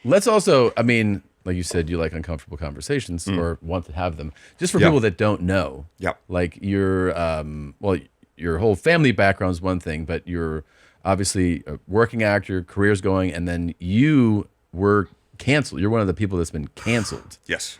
Let's also, I mean, like you said, you like uncomfortable conversations or want to have them. Just for people that don't know, like your, well, your whole family background is one thing, but you're obviously a working actor, career's going, and then you were canceled. You're one of the people that's been canceled. Yes.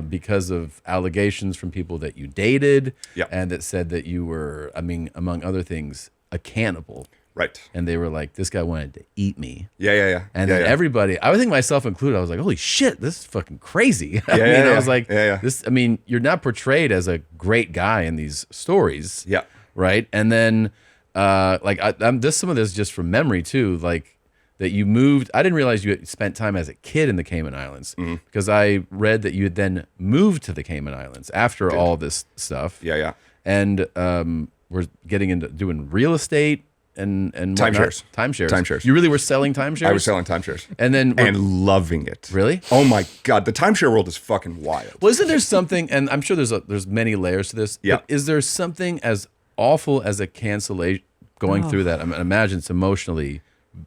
Because of allegations from people that you dated Yep. and that said that you were, I mean, among other things, a cannibal. Right. And they were like, this guy wanted to eat me. Yeah. And then everybody, I would think myself included, I was like, holy shit, this is fucking crazy. I was like, this, I mean, you're not portrayed as a great guy in these stories. Yeah. Right. And then, like, I'm just some of this just from memory too, like that you moved. I didn't realize you had spent time as a kid in the Cayman Islands because I read that you had then moved to the Cayman Islands after all this stuff. Yeah. And we're getting into doing real estate. And timeshares. You really were selling timeshares? I was selling timeshares. And loving it. Really? Oh my God. The timeshare world is fucking wild. Well, isn't there something, and I'm sure there's many layers to this. Yeah. But is there something as awful as a cancellation going through that? I imagine it's emotionally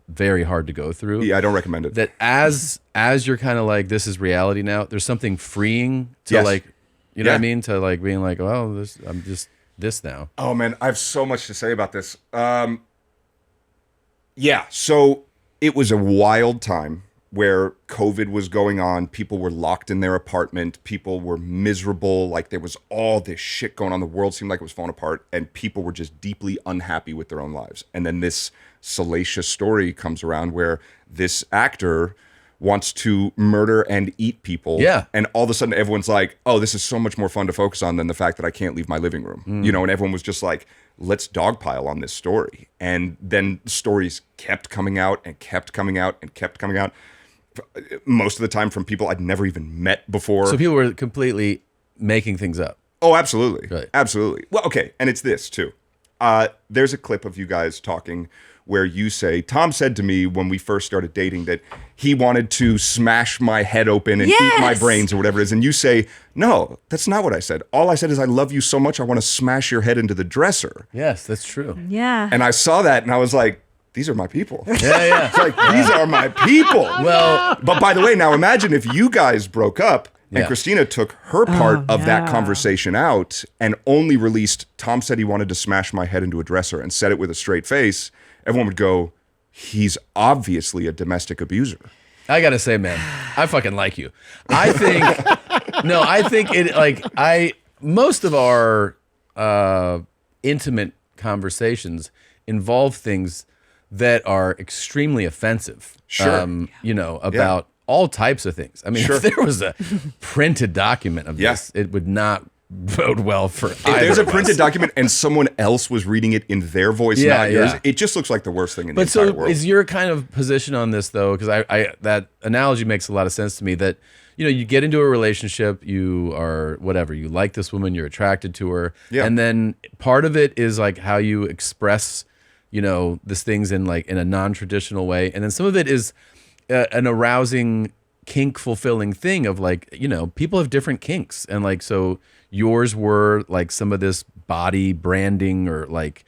very hard to go through. Yeah, I don't recommend it. That as you're kind of like, this is reality now, there's something freeing to like, you know what I mean? To like being like, well, I'm just this now. Oh man, I have so much to say about this. Yeah, so it was a wild time where COVID was going on. People were locked in their apartment. People were miserable. Like there was all this shit going on. The world seemed like it was falling apart and people were just deeply unhappy with their own lives. And then this salacious story comes around where this actor wants to murder and eat people. Yeah. And all of a sudden everyone's like, oh, this is so much more fun to focus on than the fact that I can't leave my living room. You know, and everyone was just like, let's dogpile on this story. And then stories kept coming out and kept coming out and kept coming out. Most of the time from people I'd never even met before. So people were completely making things up. Oh, absolutely. Right. Absolutely. Well, okay. And it's this too. There's a clip of you guys talking where you say, Tom said to me when we first started dating that he wanted to smash my head open and eat my brains or whatever it is. And you say, no, that's not what I said. All I said is I love you so much I want to smash your head into the dresser. Yes, that's true. Yeah. And I saw that and I was like, these are my people. Yeah. It's like, these are my people. Well, but by the way, now imagine if you guys broke up and Christina took her part of that conversation out and only released, Tom said he wanted to smash my head into a dresser and said it with a straight face. Everyone would go, he's obviously a domestic abuser. I gotta say, man, I fucking like you. I think it like most of our intimate conversations involve things that are extremely offensive. Sure. You know, about all types of things. I mean, if there was a printed document of this, it would not bode well for either. If there's a of us. printed document and someone else was reading it in their voice, not yours, it just looks like the worst thing in the entire world. Is your kind of position on this though? Because I that analogy makes a lot of sense to me. That you know, you get into a relationship, you are whatever, you like this woman, you're attracted to her, and then part of it is like how you express, you know, these things in like in a non-traditional way, and then some of it is an arousing, kink fulfilling thing of like, you know, people have different kinks, and like so. Yours were like some of this body branding or like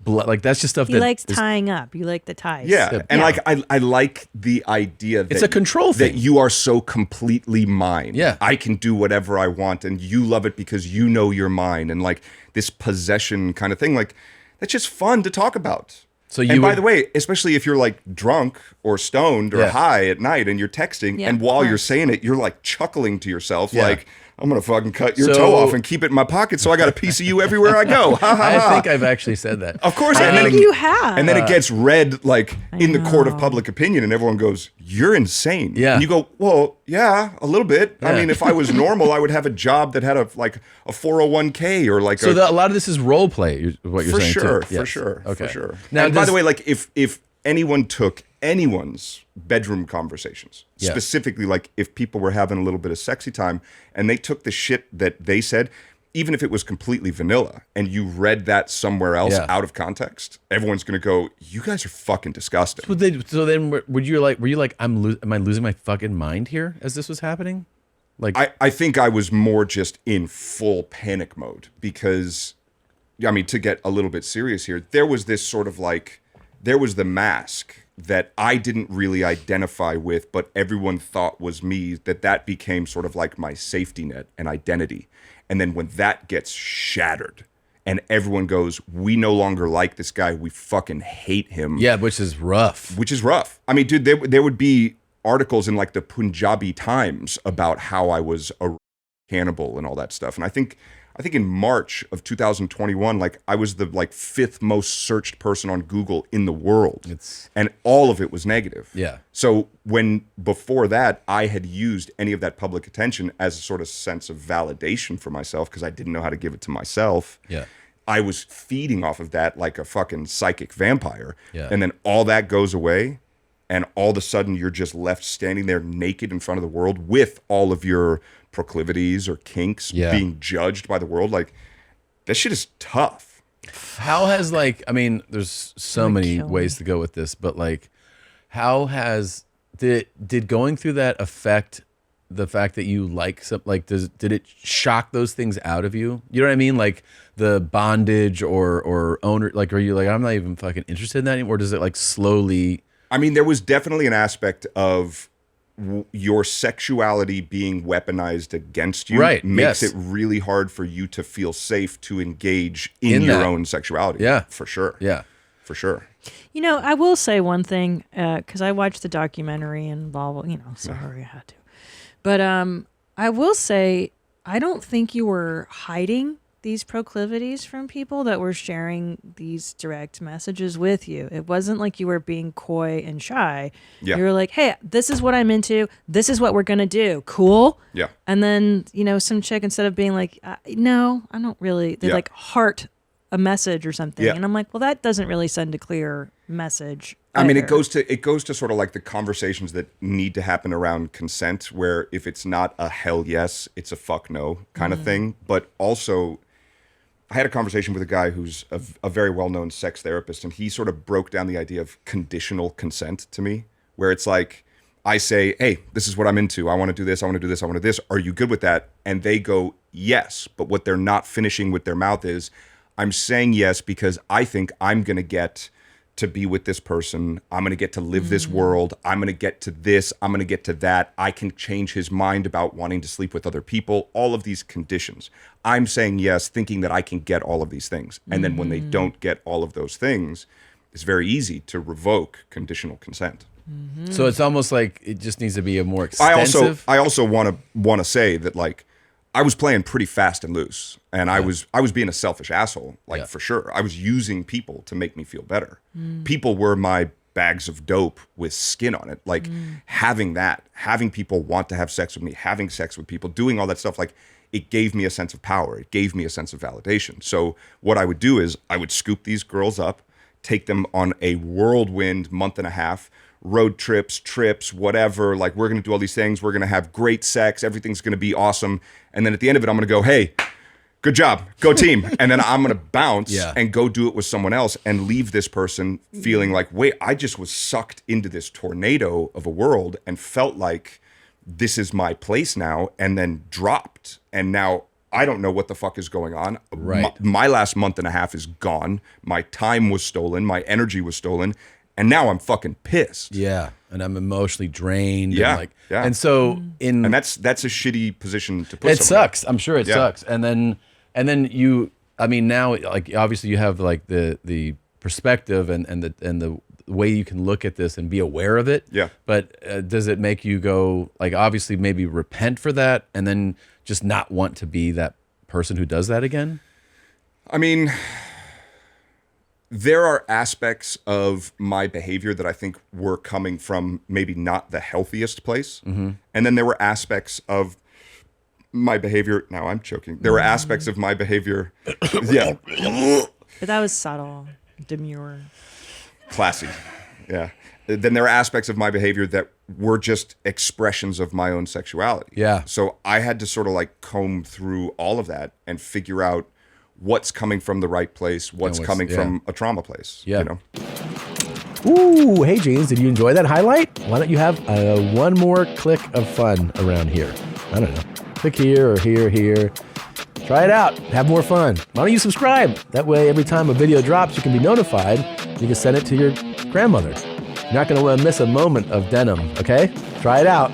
that's just stuff he that likes tying up. You like the ties. Yeah. And like I like the idea that it's a control thing. That you are so completely mine. Yeah. I can do whatever I want and you love it because you know you're mine, and like this possession kind of thing. Like that's just fun to talk about. So by the way, especially if you're like drunk or stoned or high at night and you're texting and while you're saying it, you're like chuckling to yourself like, I'm going to fucking cut your toe off and keep it in my pocket so I got a piece of you everywhere I go. I think I've actually said that. Of course. I think you have. And then it gets read like in the court of public opinion and everyone goes, you're insane. Yeah. And you go, well, yeah, a little bit. Yeah. I mean, if I was normal, I would have a job that had a 401k or like a lot of this is role play, is what you're saying too. For sure. Okay. For sure. Now, and by the way, like if anyone took anyone's bedroom conversations, specifically like if people were having a little bit of sexy time and they took the shit that they said, even if it was completely vanilla and you read that somewhere else out of context, everyone's going to go, you guys are fucking disgusting. So then were you like, am I losing my fucking mind here as this was happening? Like I think I was more just in full panic mode because, I mean, to get a little bit serious here, there was this sort of like, there was the mask that I didn't really identify with, but everyone thought was me, that became sort of like my safety net and identity. And then when that gets shattered and everyone goes, we no longer like this guy, we fucking hate him. Yeah, which is rough. I mean, dude, there would be articles in like the Punjabi Times about how I was a cannibal and all that stuff. And I think in March of 2021, like I was the like 5th most searched person on Google in the world. And all of it was negative. Yeah. So when before that, I had used any of that public attention as a sort of sense of validation for myself because I didn't know how to give it to myself. Yeah. I was feeding off of that like a fucking psychic vampire. Yeah. And then all that goes away. And all of a sudden you're just left standing there naked in front of the world with all of your proclivities or kinks being judged by the world. Like, that shit is tough. How has like, I mean, there's so many ways to go with this, but like, how has, did going through that affect the fact that you like some, like, did it shock those things out of you? You know what I mean? Like the bondage or owner, like, are you like, I'm not even fucking interested in that anymore? Or does it like slowly? I mean, there was definitely an aspect of your sexuality being weaponized against you makes it really hard for you to feel safe to engage in your own sexuality. Yeah. For sure. Yeah. For sure. You know, I will say one thing, because I watched the documentary and blah, blah, you know, sorry I had to. But I will say, I don't think you were hiding these proclivities from people that were sharing these direct messages with you. It wasn't like you were being coy and shy. Yeah. You were like, hey, this is what I'm into. This is what we're going to do. Cool. Yeah. And then, you know, some chick, instead of being like, no, I don't really, they like heart a message or something. And I'm like, well, that doesn't really send a clear message. I mean, it goes to sort of like the conversations that need to happen around consent, where if it's not a hell yes, it's a fuck no kind of thing. But also, I had a conversation with a guy who's a very well-known sex therapist, and he sort of broke down the idea of conditional consent to me, where it's like, I say, hey, this is what I'm into. I want to do this. I want to do this. I want to do this. Are you good with that? And they go, yes. But what they're not finishing with their mouth is, I'm saying yes because I think I'm going to get to be with this person. I'm going to get to live this world. I'm going to get to this. I'm going to get to that. I can change his mind about wanting to sleep with other people. All of these conditions. I'm saying yes, thinking that I can get all of these things. And then when they don't get all of those things, it's very easy to revoke conditional consent. So it's almost like it just needs to be a more extensive. I also want to say that, like, I was playing pretty fast and loose, and I was being a selfish asshole, like, for sure. I was using people to make me feel better. People were my bags of dope with skin on it. Like, having people want to have sex with me, having sex with people, doing all that stuff, like, it gave me a sense of power. It gave me a sense of validation. So what I would do is I would scoop these girls up, take them on a whirlwind month and a half, road trips, whatever. Like, we're going to do all these things. We're going to have great sex. Everything's going to be awesome. And then at the end of it, I'm going to go, hey, good job. Go team. And then I'm going to bounce and go do it with someone else and leave this person feeling like, wait, I just was sucked into this tornado of a world and felt like this is my place now, and then dropped. And now I don't know what the fuck is going on. Right. My last month and a half is gone. My time was stolen. My energy was stolen. And now I'm fucking pissed. Yeah. And I'm emotionally drained. Yeah. And like, yeah. And so and that's a shitty position to put. It sucks. I'm sure it sucks. And then you, I mean, now, like, obviously you have like the perspective and the way you can look at this and be aware of it. Yeah. But does it make you go, like, obviously maybe repent for that and then just not want to be that person who does that again? I mean, there are aspects of my behavior that I think were coming from maybe not the healthiest place. And then there were aspects of my behavior. Now I'm choking. There were aspects of my behavior. Yeah. But that was subtle, demure. Classy. Yeah. Then there are aspects of my behavior that were just expressions of my own sexuality. Yeah. So I had to sort of like comb through all of that and figure out what's coming from the right place, what's coming from a trauma place. Yeah. You know? Ooh, hey James, did you enjoy that highlight? Why don't you have one more click of fun around here? I don't know. Click here or here. Try it out. Have more fun. Why don't you subscribe? That way, every time a video drops, you can be notified. You can send it to your grandmother. You're not going to want to miss a moment of denim, okay? Try it out.